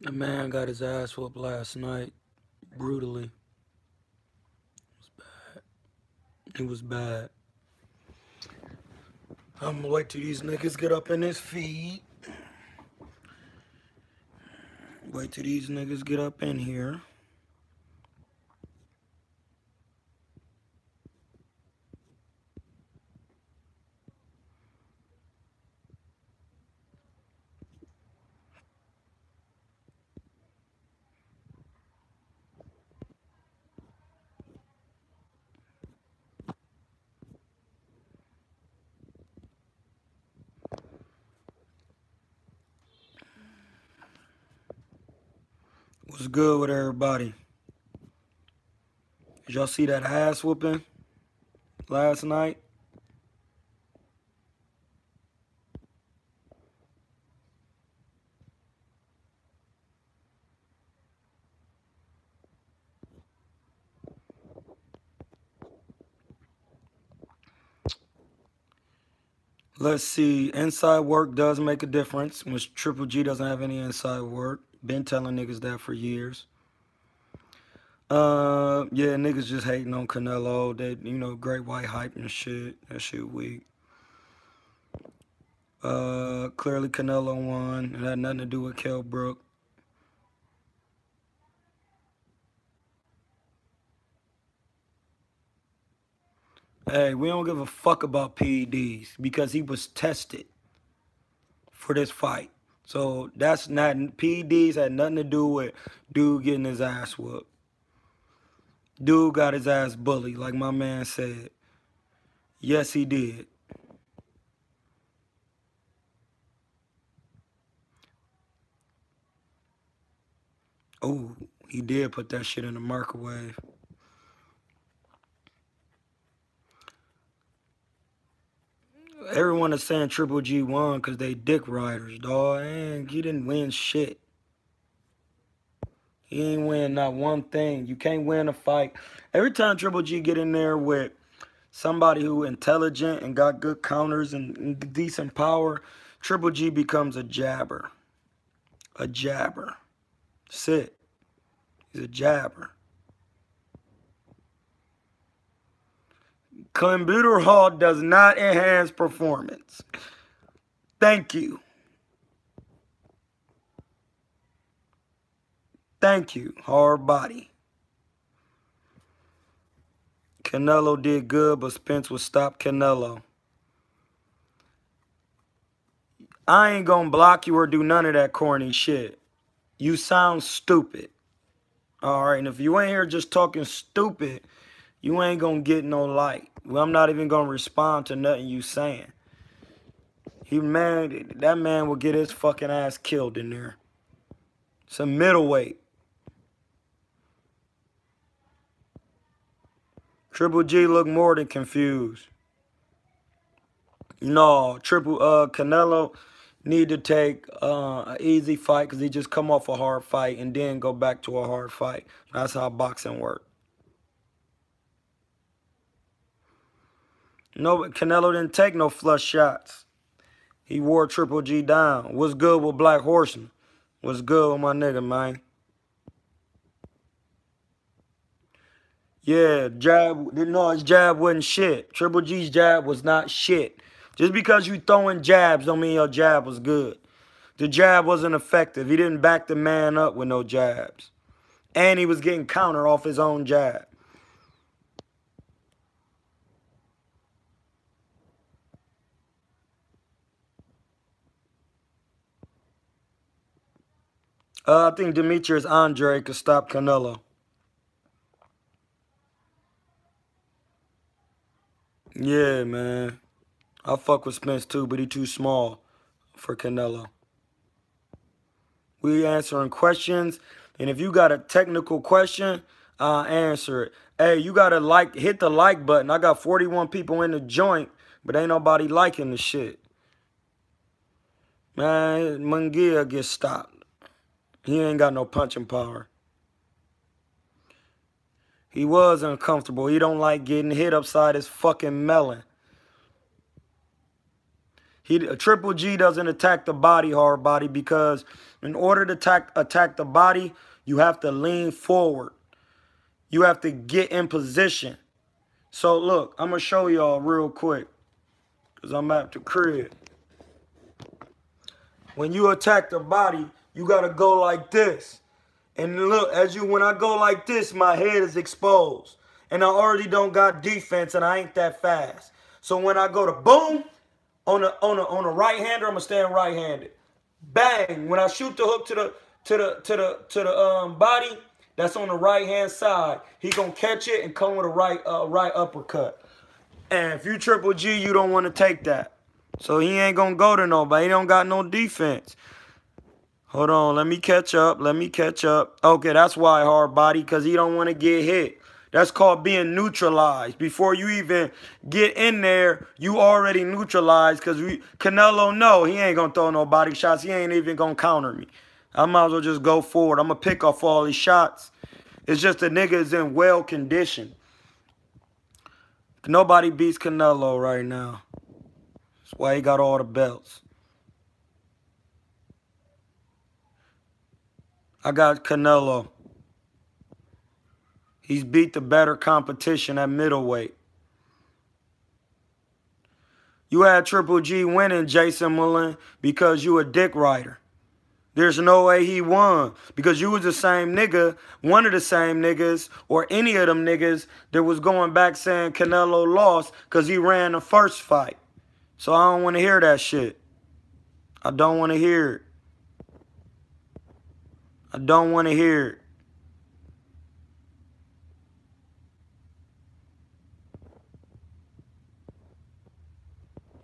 The man got his ass whooped last night, brutally. It was bad. I'm gonna wait till these niggas get up in his feed. Wait till these niggas get up in here. What's good with everybody? Did y'all see that ass whooping last night? Let's see. Inside work does make a difference, which Triple G doesn't have any inside work. Been telling niggas that for years. Yeah, niggas just hating on Canelo. They, great white hype and shit. That shit weak. Clearly Canelo won. It had nothing to do with Kell Brook. Hey, we don't give a fuck about PEDs because he was tested for this fight. So that's not, PEDs had nothing to do with dude getting his ass whooped. Dude got his ass bullied, like my man said. Yes, he did. Oh, he did put that shit in the microwave. Everyone is saying Triple G won because they dick riders, dawg. And he didn't win shit. He ain't win not one thing. You can't win a fight. Every time Triple G get in there with somebody who intelligent and got good counters and decent power, Triple G becomes a jabber. A jabber. That's it. He's a jabber. Clenbuterol does not enhance performance. Thank you. Thank you, hard body. Canelo did good, but Spence would stop Canelo. I ain't gonna block you or do none of that corny shit. You sound stupid. Alright, and if you ain't here just talking stupid, you ain't gonna get no light. Well, I'm not even gonna respond to nothing you saying. That man will get his fucking ass killed in there. It's a middleweight. Triple G look more than confused. No, Canelo need to take an easy fight because he just come off a hard fight and then go back to a hard fight. That's how boxing works. No, Canelo didn't take no flush shots. He wore Triple G down. What's good with Black Horseman? What's good with my nigga, man? Yeah, his jab wasn't shit. Triple G's jab was not shit. Just because you throwing jabs don't mean your jab was good. The jab wasn't effective. He didn't back the man up with no jabs. And he was getting counter off his own jab. I think Demetrius Andre could stop Canelo. Yeah, man. I fuck with Spence too, but he too small for Canelo. We answering questions, and if you got a technical question, I'll answer it. Hey, you gotta hit the like button. I got 41 people in the joint, but ain't nobody liking the shit. Man, Munguia gets stopped. He ain't got no punching power. He was uncomfortable. He don't like getting hit upside his fucking melon. Triple G doesn't attack the body, hard body, because in order to attack the body, you have to lean forward. You have to get in position. So look, I'm gonna show y'all real quick, because I'm at the crib. When you attack the body, you gotta go like this. And look, when I go like this, my head is exposed. And I already don't got defense, and I ain't that fast. So when I go to boom, on a right-hander, I'm gonna stand right-handed. Bang! When I shoot the hook to the body, that's on the right-hand side. He gonna catch it and come with a right uppercut. And if you Triple G, you don't want to take that. So he ain't gonna go to nobody. He don't got no defense. Hold on, let me catch up. Okay, that's why, hard body, because he don't want to get hit. That's called being neutralized. Before you even get in there, you already neutralized, because Canelo, no, he ain't going to throw no body shots. He ain't even going to counter me. I might as well just go forward. I'm going to pick off all these shots. It's just the nigga is in well condition. Nobody beats Canelo right now. That's why he got all the belts. I got Canelo. He's beat the better competition at middleweight. You had Triple G winning, Jason Mullen, because you a dick rider. There's no way he won, because you was the same nigga, one of the same niggas, or any of them niggas that was going back saying Canelo lost because he ran the first fight. So I don't want to hear that shit. I don't want to hear it. I don't want to hear it.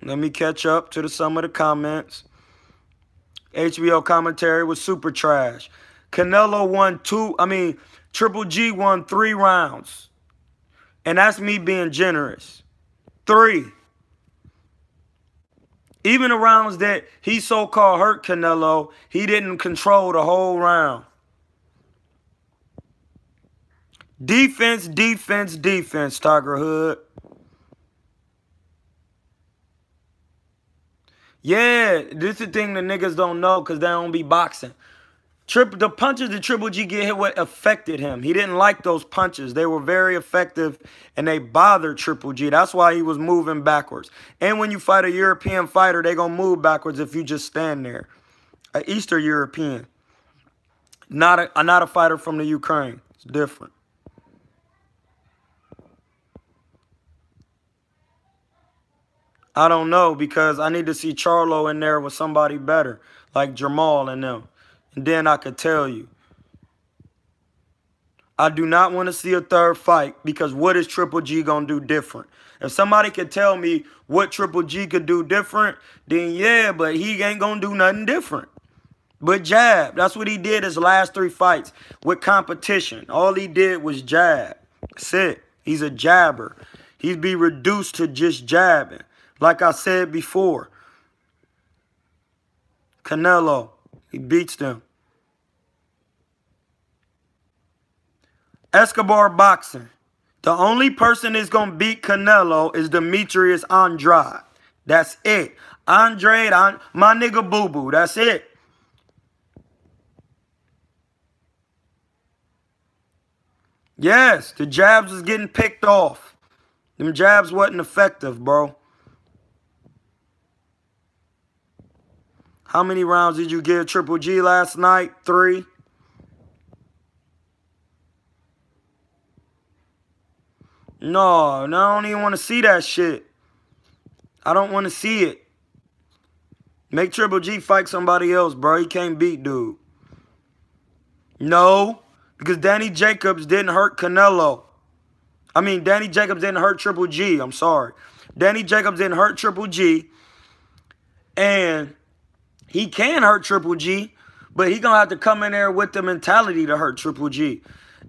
Let me catch up to some of the comments. HBO commentary was super trash. Canelo won Triple G won 3 rounds. And that's me being generous. 3. Even the rounds that he so-called hurt Canelo, he didn't control the whole round. Defense, defense, defense, Tiger Hood. Yeah, this is the thing the niggas don't know because they don't be boxing. The punches that Triple G get hit with affected him. He didn't like those punches. They were very effective, and they bothered Triple G. That's why he was moving backwards. And when you fight a European fighter, they going to move backwards if you just stand there. An Eastern European. Not a fighter from the Ukraine. It's different. I don't know, because I need to see Charlo in there with somebody better, like Jamal and them. And then I could tell you. I do not want to see a third fight, because what is Triple G going to do different? If somebody could tell me what Triple G could do different, then yeah, but he ain't going to do nothing different. But jab. That's what he did his last 3 fights with competition. All he did was jab. That's it. He's a jabber. He'd be reduced to just jabbing. Like I said before, Canelo, he beats them. Escobar boxing. The only person that's going to beat Canelo is Demetrius Andrade. That's it. Andrade, my nigga boo-boo. That's it. Yes, the jabs was getting picked off. Them jabs wasn't effective, bro. How many rounds did you give Triple G last night? 3. No, I don't even want to see that shit. I don't want to see it. Make Triple G fight somebody else, bro. He can't beat dude. No, because Danny Jacobs didn't hurt Canelo. Danny Jacobs didn't hurt Triple G. I'm sorry. Danny Jacobs didn't hurt Triple G. And he can hurt Triple G, but he going to have to come in there with the mentality to hurt Triple G.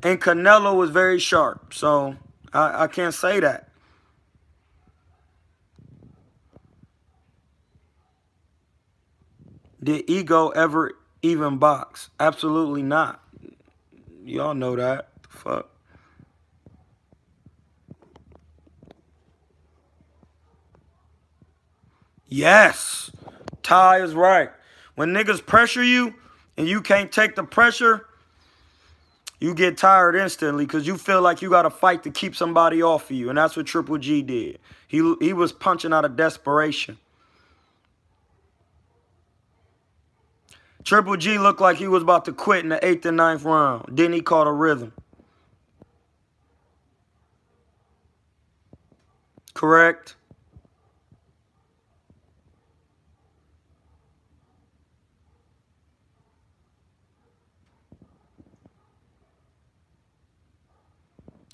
And Canelo was very sharp, so I can't say that. Did Ego ever even box? Absolutely not. Y'all know that. Fuck. Yes. Ty is right. When niggas pressure you and you can't take the pressure, you get tired instantly because you feel like you got to fight to keep somebody off of you. And that's what Triple G did. He was punching out of desperation. Triple G looked like he was about to quit in the 8th and 9th round. Then he caught a rhythm. Correct?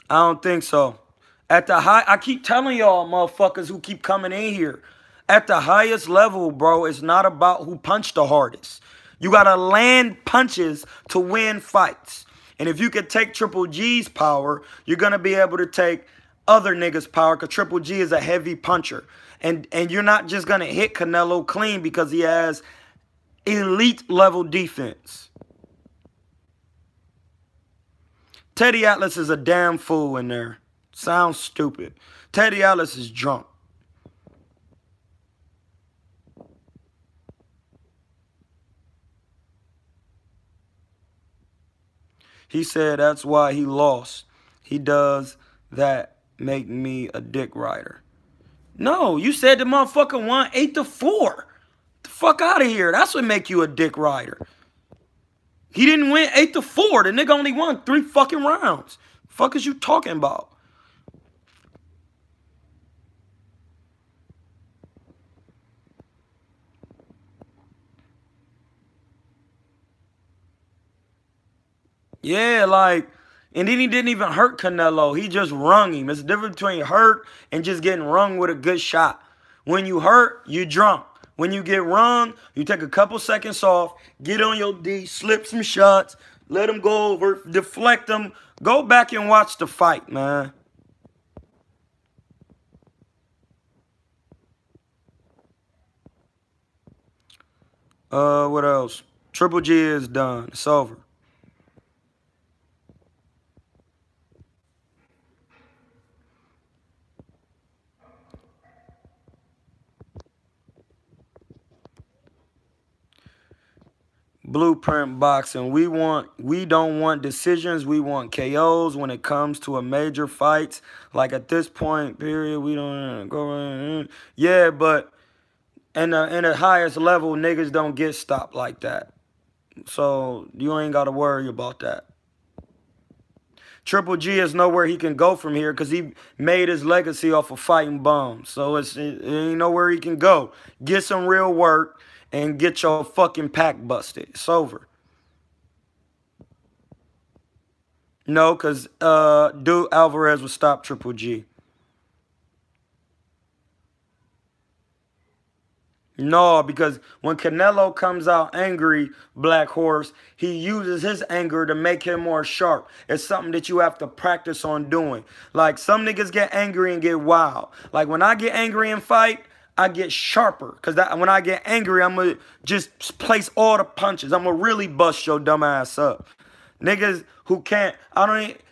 I don't think so. At the high, I keep telling y'all motherfuckers who keep coming in here. At the highest level, bro, it's not about who punched the hardest. You got to land punches to win fights. And if you could take Triple G's power, you're going to be able to take other niggas' power because Triple G is a heavy puncher. And you're not just going to hit Canelo clean because he has elite level defense. Teddy Atlas is a damn fool in there. Sounds stupid. Teddy Atlas is drunk. He said that's why he lost. He does that make me a dick rider. No, you said the motherfucker won 8-4. The fuck out of here. That's what make you a dick rider. He didn't win 8-4. The nigga only won 3 fucking rounds. Fuck is you talking about? Yeah, like, and then he didn't even hurt Canelo. He just rung him. It's the difference between hurt and just getting rung with a good shot. When you hurt, you drunk. When you get rung, you take a couple seconds off, get on your D, slip some shots, let them go over, deflect them. Go back and watch the fight, man. What else? Triple G is done. It's over. Blueprint boxing. We don't want decisions. We want KOs when it comes to a major fights. Like at this point, period, we don't go. Yeah, but in the highest level, niggas don't get stopped like that. So you ain't got to worry about that. Triple G is nowhere he can go from here because he made his legacy off of fighting bums. So it ain't nowhere he can go. Get some real work and get your fucking pack busted. It's over. No, because dude Alvarez would stop Triple G. No, because when Canelo comes out angry, Black Horse, he uses his anger to make him more sharp. It's something that you have to practice on doing. Like, some niggas get angry and get wild. Like, when I get angry and fight, I get sharper. Because when I get angry, I'm going to just place all the punches. I'm going to really bust your dumb ass up. Niggas who can't,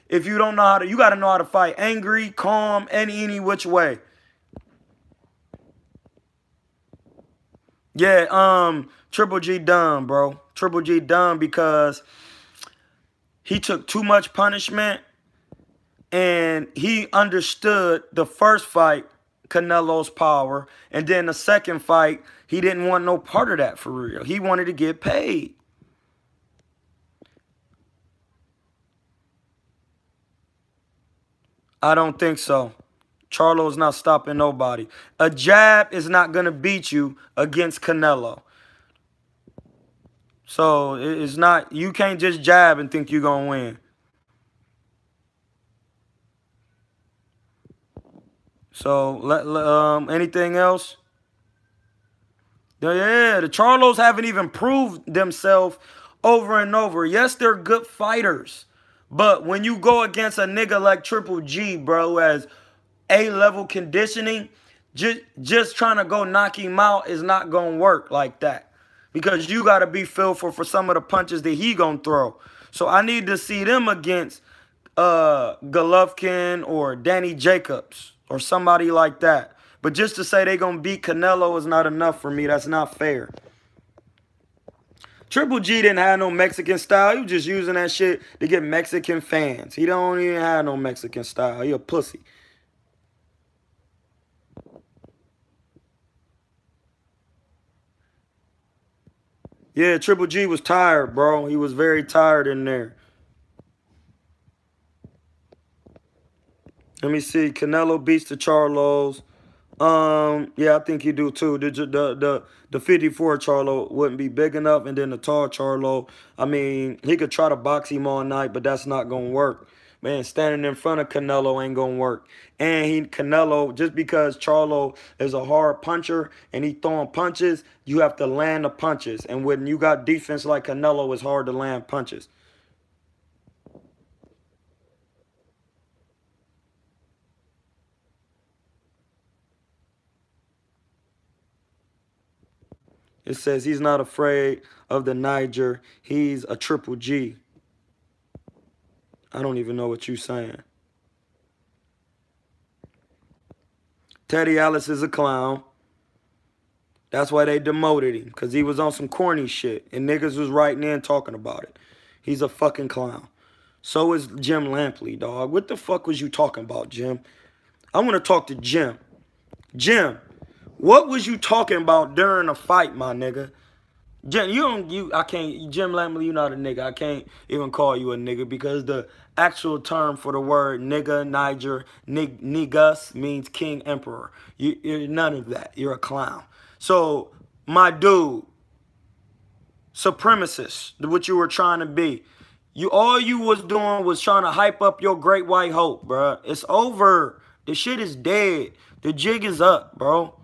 if you don't know how to, you got to know how to fight angry, calm, any which way. Yeah, Triple G done, bro. Triple G done because he took too much punishment and he understood the first fight, Canelo's power, and then the second fight, he didn't want no part of that for real. He wanted to get paid. I don't think so. Charlo's not stopping nobody. A jab is not going to beat you against Canelo. So it's not, you can't just jab and think you're going to win. So anything else? Yeah, the Charlos haven't even proved themselves over and over. Yes, they're good fighters. But when you go against a nigga like Triple G, bro, who has A-level conditioning, just trying to go knock him out is not going to work like that. Because you got to be fearful for some of the punches that he going to throw. So I need to see them against Golovkin or Danny Jacobs or somebody like that. But just to say they going to beat Canelo is not enough for me. That's not fair. Triple G didn't have no Mexican style. He was just using that shit to get Mexican fans. He don't even have no Mexican style. He a pussy. Yeah, Triple G was tired, bro. He was very tired in there. Let me see. Canelo beats the Charlos. Yeah, I think he do too. The 54 Charlo wouldn't be big enough, and then the tall Charlo, I mean, he could try to box him all night, but that's not gonna work. Man, standing in front of Canelo ain't gonna work. And Canelo, just because Charlo is a hard puncher and he throwing punches, you have to land the punches. And when you got defense like Canelo, it's hard to land punches. It says he's not afraid of the Niger. He's a Triple G. I don't even know what you're saying. Teddy Ellis is a clown. That's why they demoted him, because he was on some corny shit. And niggas was writing in talking about it. He's a fucking clown. So is Jim Lampley, dog. What the fuck was you talking about, Jim? I want to talk to Jim. Jim, what was you talking about during a fight, my nigga? Jim, Jim Lampley, you not a nigga. I can't even call you a nigga because the actual term for the word nigga, Niger, niggas means king, emperor. You're none of that. You're a clown. So, my dude, supremacist, what you were trying to be. All you was doing was trying to hype up your great white hope, bro. It's over. The shit is dead. The jig is up, bro.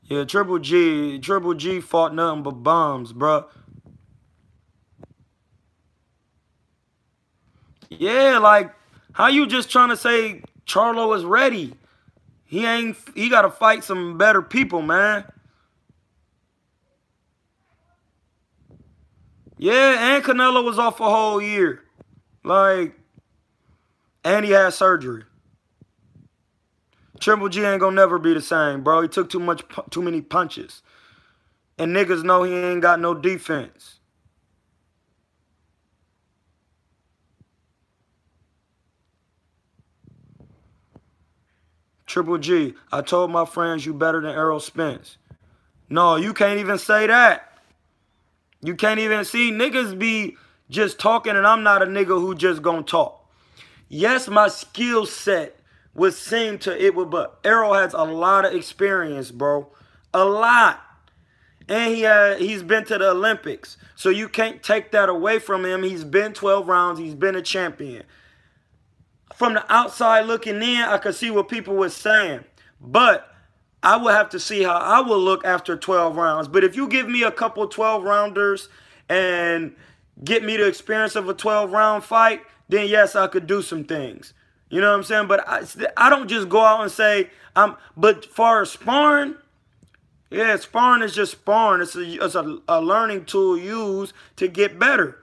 Yeah, Triple G fought nothing but bombs, bro. Yeah, like, how you just trying to say Charlo is ready? He got to fight some better people, man. Yeah, and Canelo was off a whole year. Like, and he had surgery. Triple G ain't gonna never be the same, bro. He took too many punches. And niggas know he ain't got no defense. Triple G, I told my friends you better than Errol Spence. No, you can't even say that. You can't even see niggas be just talking, and I'm not a nigga who just gonna talk. Yes, my skill set would seem to it would, but Errol has a lot of experience, bro. A lot. And he's been to the Olympics. So you can't take that away from him. He's been 12 rounds. He's been a champion. From the outside looking in, I could see what people were saying. But I would have to see how I will look after 12 rounds. But if you give me a couple 12-rounders and get me the experience of a 12-round fight, then yes, I could do some things. You know what I'm saying? But I don't just go out and say, but far as sparring, yeah, sparring is just sparring. It's a learning tool used to get better.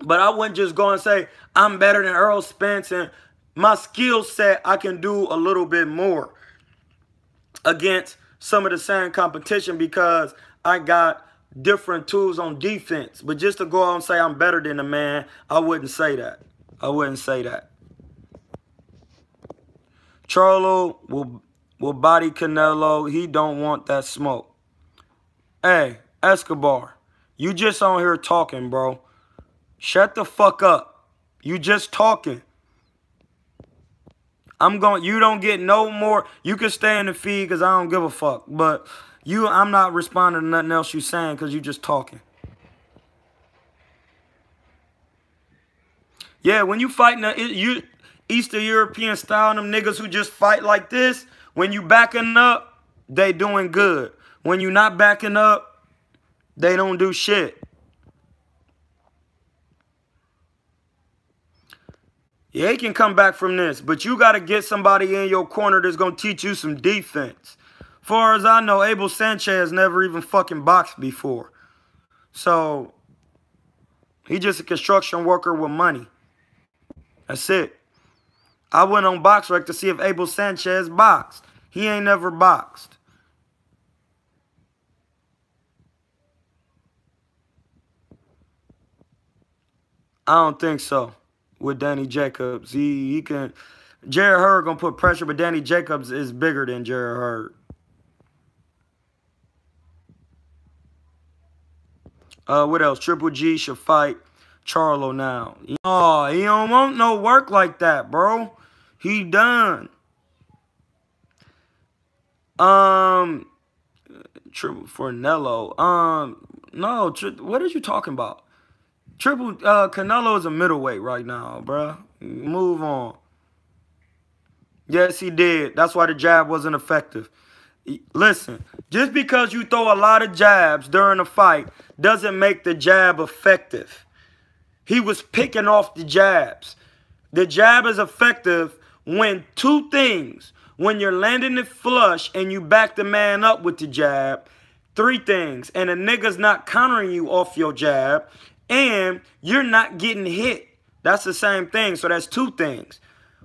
But I wouldn't just go and say, I'm better than Errol Spence, and my skill set, I can do a little bit more against some of the same competition because I got different tools on defense. But just to go out and say I'm better than a man, I wouldn't say that. I wouldn't say that. Charlo will body Canelo. He don't want that smoke. Hey, Escobar, you just on here talking, bro. Shut the fuck up. You just talking. You don't get no more. You can stay in the feed because I don't give a fuck. But I'm not responding to nothing else you saying because you just talking. Yeah, when you fighting Eastern European style, them niggas who just fight like this, when you backing up, they doing good. When you not backing up, they don't do shit. Yeah, he can come back from this, but you got to get somebody in your corner that's going to teach you some defense. Far as I know, Abel Sanchez never even fucking boxed before. So he just a construction worker with money. That's it. I went on BoxRec to see if Abel Sanchez boxed. He ain't never boxed. I don't think so with Danny Jacobs. He can. Jared Hurd gonna put pressure, but Danny Jacobs is bigger than Jared Hurd. What else? Triple G should fight Charlo now. Oh, he don't want no work like that, bro. He done. Triple for Nello. No. What are you talking about? Triple Canelo is a middleweight right now, bro. Move on. Yes, he did. That's why the jab wasn't effective. Listen, just because you throw a lot of jabs during a fight doesn't make the jab effective. He was picking off the jabs. The jab is effective when two things. When you're landing it flush and you back the man up with the jab. Three things. And a nigga's not countering you off your jab. And you're not getting hit. That's the same thing. So that's two things.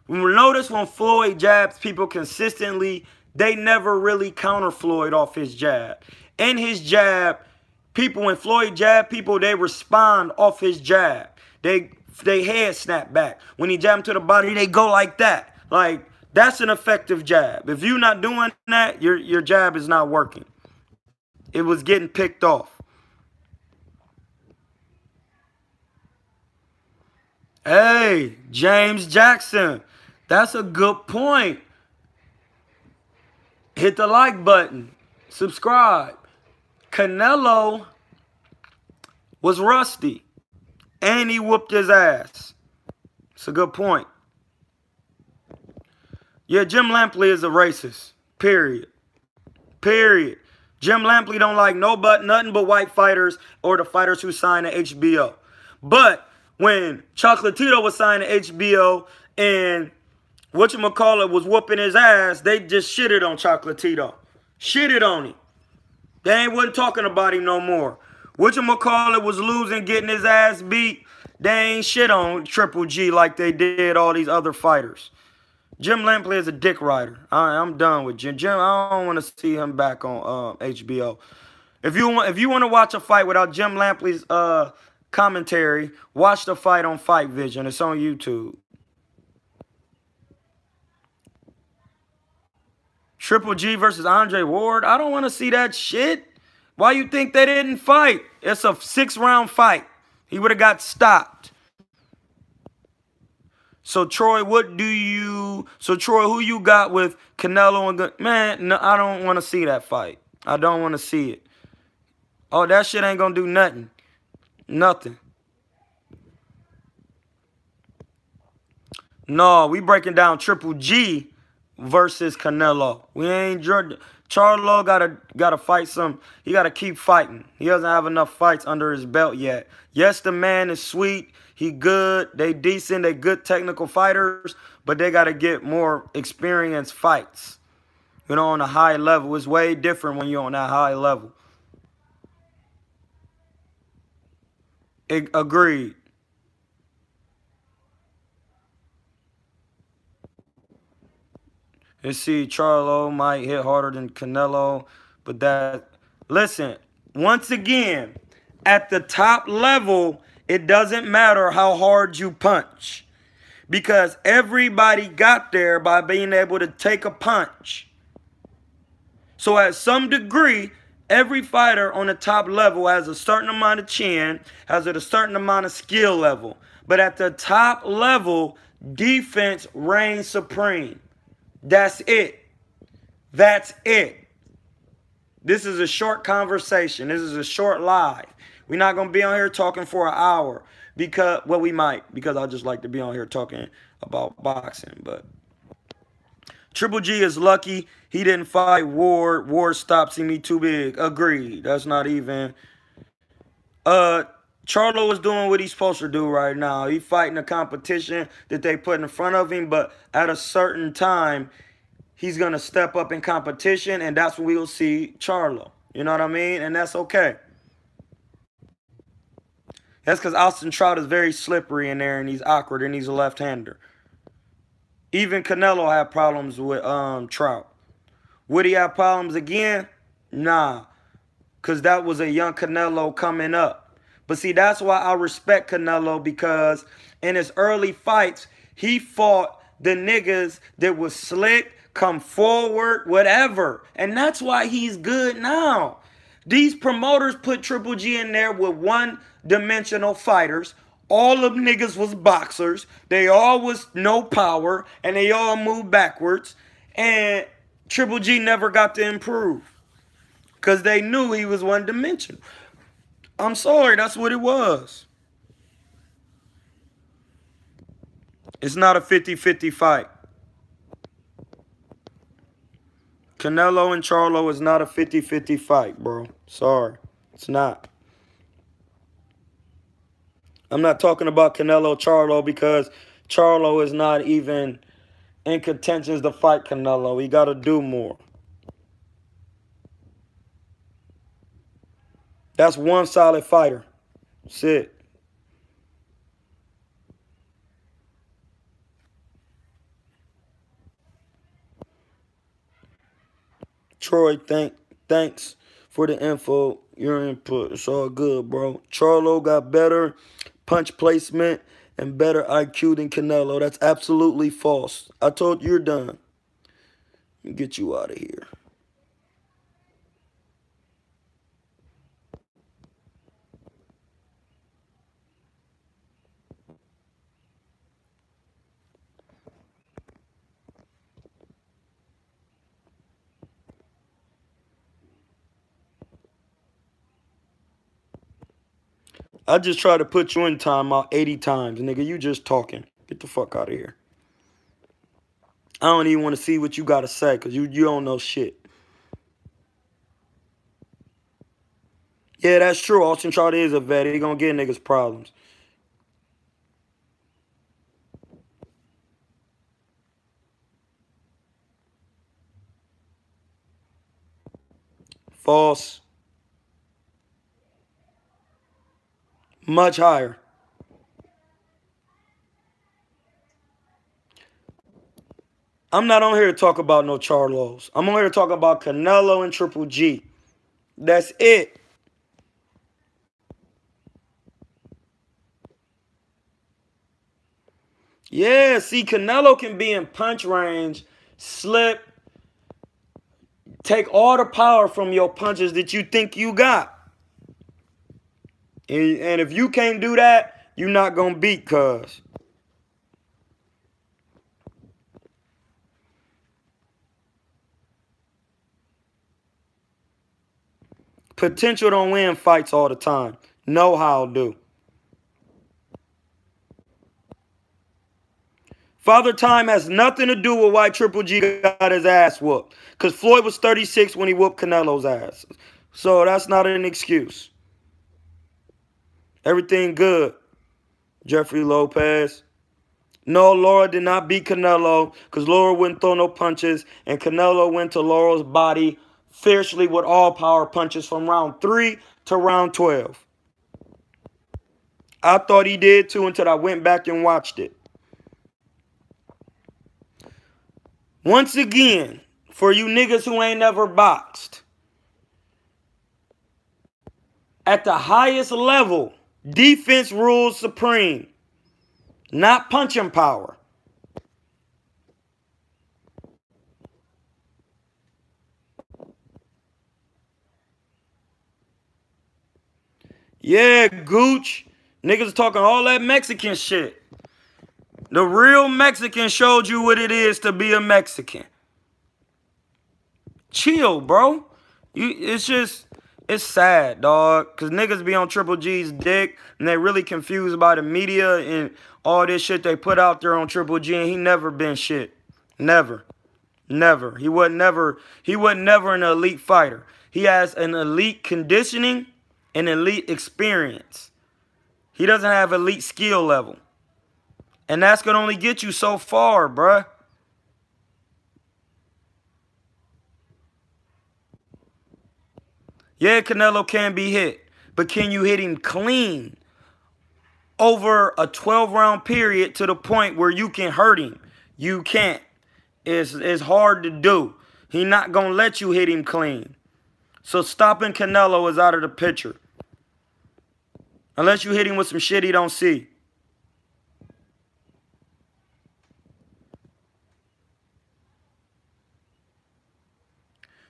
We notice when Floyd jabs people consistently, they never really counter Floyd off his jab. And his jab, people, when Floyd jab people, they respond off his jab. They head snap back. When he jab them to the body, they go like that. Like, that's an effective jab. If you're not doing that, your jab is not working. It was getting picked off. Hey, James Jackson. That's a good point. Hit the like button. Subscribe. Canelo was rusty. And he whooped his ass. It's a good point. Yeah, Jim Lampley is a racist. Period. Period. Jim Lampley don't like nothing but white fighters or the fighters who sign to HBO. But when Chocolatito was signed to HBO and whatchamacallit was whooping his ass, they just shitted on Chocolatito. Shitted on him. They wasn't talking about him no more. Whatchamacallit was losing, getting his ass beat. They ain't shit on Triple G like they did all these other fighters. Jim Lampley is a dick rider. I'm done with Jim. I don't want to see him back on HBO. If you want to watch a fight without Jim Lampley's commentary, watch the fight on Fight Vision. It's on YouTube. Triple G versus Andre Ward. I don't want to see that shit. Why you think they didn't fight? It's a 6-round fight. He would have got stopped. So, Troy, who you got with Canelo and man, no, I don't want to see that fight. I don't want to see it. Oh, that shit ain't going to do nothing. Nothing. No, we breaking down Triple G versus Canelo. We ain't Charlo gotta fight some. He gotta keep fighting. He doesn't have enough fights under his belt yet. Yes, the man is sweet. He good. They decent. They good technical fighters, but they gotta get more experienced fights. You know, on a high level. It's way different when you're on that high level. Agreed. Let's see, Charlo might hit harder than Canelo, but listen, once again, at the top level, it doesn't matter how hard you punch because everybody got there by being able to take a punch. So at some degree, every fighter on the top level has a certain amount of chin, has a certain amount of skill level. But at the top level, defense reigns supreme. That's it. That's it. This is a short conversation. This is a short live. We're not going to be on here talking for an hour. Because, well, we might. Because I just like to be on here talking about boxing. But Triple G is lucky he didn't fight Ward. Ward stopped seeing me too big. Agreed. That's not even. Charlo is doing what he's supposed to do right now. He's fighting a competition that they put in front of him, but at a certain time, he's going to step up in competition, and that's when we'll see Charlo. You know what I mean? And that's okay. That's because Austin Trout is very slippery in there and he's awkward and he's a left-hander. Even Canelo had problems with Trout. Would he have problems again? Nah. Because that was a young Canelo coming up. But see, that's why I respect Canelo, because in his early fights, he fought the niggas that was slick, come forward, whatever. And that's why he's good now. These promoters put Triple G in there with one-dimensional fighters. All of them niggas was boxers. They all was no power, and they all moved backwards. And Triple G never got to improve because they knew he was one-dimensional. I'm sorry, that's what it was. It's not a 50-50 fight. Canelo and Charlo is not a 50-50 fight, bro. Sorry. It's not. I'm not talking about Canelo Charlo because Charlo is not even in contention to fight Canelo. He got to do more. That's one solid fighter. That's it. Troy, thanks for the info, your input. It's all good, bro. Charlo got better punch placement and better IQ than Canelo. That's absolutely false. I told you you're done. Get you out of here. I just tried to put you in timeout 80 times, nigga. You just talking. Get the fuck out of here. I don't even want to see what you got to say because you don't know shit. Yeah, that's true. Austin Trout is a vet. He gonna get niggas problems. False. Much higher. I'm not on here to talk about no Charlos. I'm on here to talk about Canelo and Triple G. That's it. Yeah, see, Canelo can be in punch range, slip, take all the power from your punches that you think you got. And if you can't do that, you're not going to beat cuz. Potential don't win fights all the time. Know-how do. Father Time has nothing to do with why Triple G got his ass whooped. Because Floyd was 36 when he whooped Canelo's ass. So that's not an excuse. Everything good. Jeffrey Lopez. No, Laura did not beat Canelo because Laura wouldn't throw no punches. And Canelo went to Laura's body fiercely with all power punches from round 3 to round 12. I thought he did too until I went back and watched it. Once again, for you niggas who ain't never boxed, at the highest level, defense rules supreme, not punching power. Yeah, Gooch. Niggas talking all that Mexican shit. The real Mexican showed you what it is to be a Mexican. Chill, bro. It's sad, dog. Because niggas be on Triple G's dick and they really confused by the media and all this shit they put out there on Triple G, and he never been shit. Never. Never. He wasn't never an elite fighter. He has an elite conditioning and elite experience. He doesn't have elite skill level. And that's going to only get you so far, bruh. Yeah, Canelo can be hit. But can you hit him clean? over a 12-round period to the point where you can hurt him. You can't. It's hard to do. He not going to let you hit him clean. So stopping Canelo is out of the picture. Unless you hit him with some shit he don't see.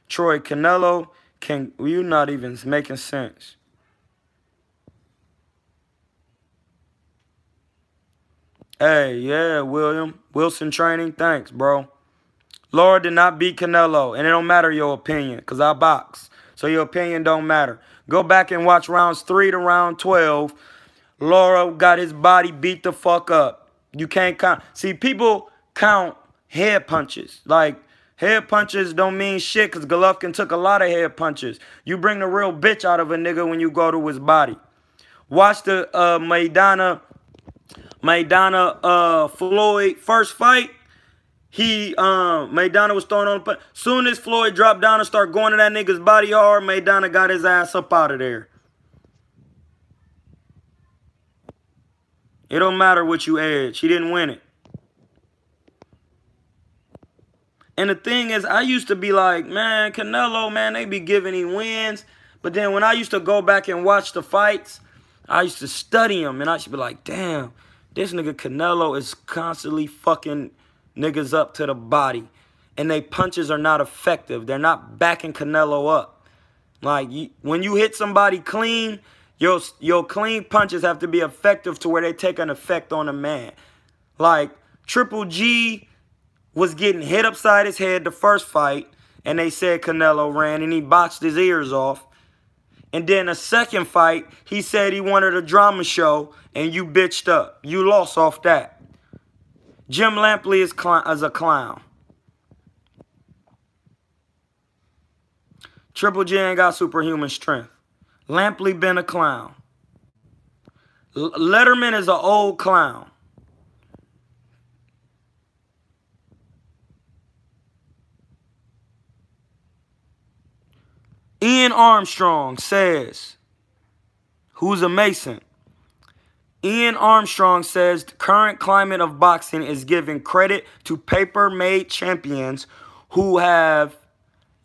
Troy, Canelo, you not even making sense. Hey, yeah, Wilson training, thanks, bro. Laura did not beat Canelo, and it don't matter your opinion, because I box. So your opinion don't matter. Go back and watch rounds 3 to round 12. Laura got his body beat the fuck up. You can't count. See, people count head punches. Like, head punches don't mean shit because Golovkin took a lot of head punches. You bring the real bitch out of a nigga when you go to his body. Watch the Maidana Floyd first fight. Maidana was throwing on the punch. Soon as Floyd dropped down and started going to that nigga's body hard, Maidana got his ass up out of there. It don't matter what you edge. He didn't win it. And the thing is, I used to be like, man, Canelo, man, they be giving him wins. But then when I used to go back and watch the fights, I used to study him. And I used to be like, damn, this nigga Canelo is constantly fucking niggas up to the body. And they punches are not effective. They're not backing Canelo up. Like, when you hit somebody clean, your clean punches have to be effective to where they take an effect on a man. Like, Triple G was getting hit upside his head the first fight, and they said Canelo ran, and he boxed his ears off. And then the second fight, he said he wanted a drama show, and you bitched up. You lost off that. Jim Lampley is a clown. Triple G ain't got superhuman strength. Lampley been a clown. Letterman is an old clown. Ian Armstrong says, who's a Mason? Ian Armstrong says the current climate of boxing is giving credit to paper-made champions who have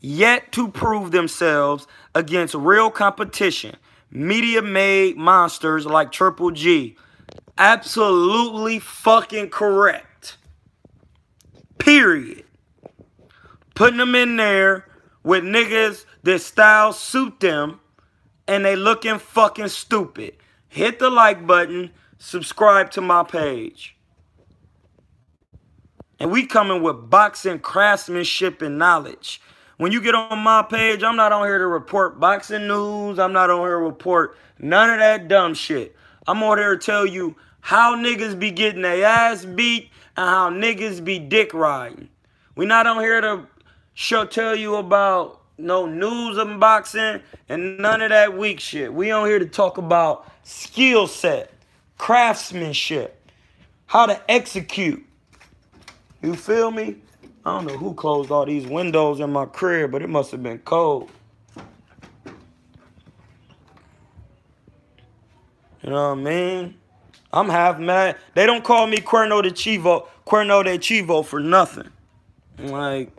yet to prove themselves against real competition. Media-made monsters like Triple G. Absolutely fucking correct. Period. Putting them in there with niggas that style suit them and they looking fucking stupid. Hit the like button. Subscribe to my page. And we coming with boxing craftsmanship and knowledge. When you get on my page, I'm not on here to report boxing news. I'm not on here to report none of that dumb shit. I'm on here to tell you how niggas be getting their ass beat and how niggas be dick riding. We not on here to tell you about no news of boxing and none of that weak shit. We on here to talk about skill set, craftsmanship, how to execute. You feel me? I don't know who closed all these windows in my crib, but it must have been cold. You know what I mean? I'm half mad. They don't call me Cuerno de Chivo for nothing. Like,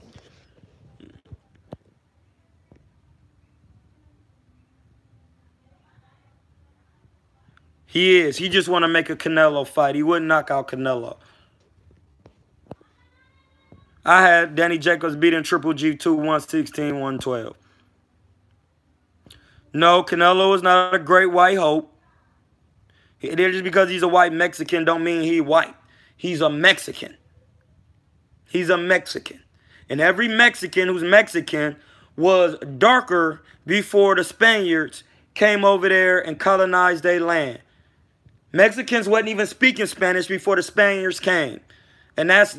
he is. He just want to make a Canelo fight. He wouldn't knock out Canelo. I had Danny Jacobs beating Triple G 2, 116, 112. No, Canelo is not a great white hope. Just because he's a white Mexican don't mean he white. He's a Mexican. He's a Mexican. And every Mexican who's Mexican was darker before the Spaniards came over there and colonized their land. Mexicans wasn't even speaking Spanish before the Spaniards came. And that's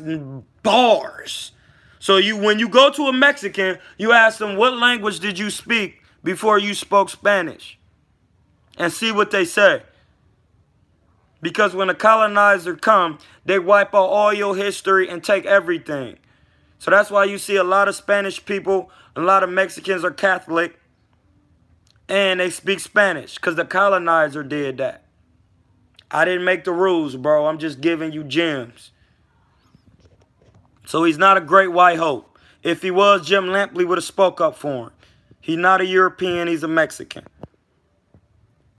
bars. So when you go to a Mexican, you ask them, what language did you speak before you spoke Spanish? And see what they say. Because when a colonizer come, they wipe out all your history and take everything. So that's why you see a lot of Spanish people, a lot of Mexicans are Catholic, and they speak Spanish because the colonizer did that. I didn't make the rules, bro. I'm just giving you gems. So he's not a great white hope. If he was, Jim Lampley would have spoke up for him. He's not a European. He's a Mexican.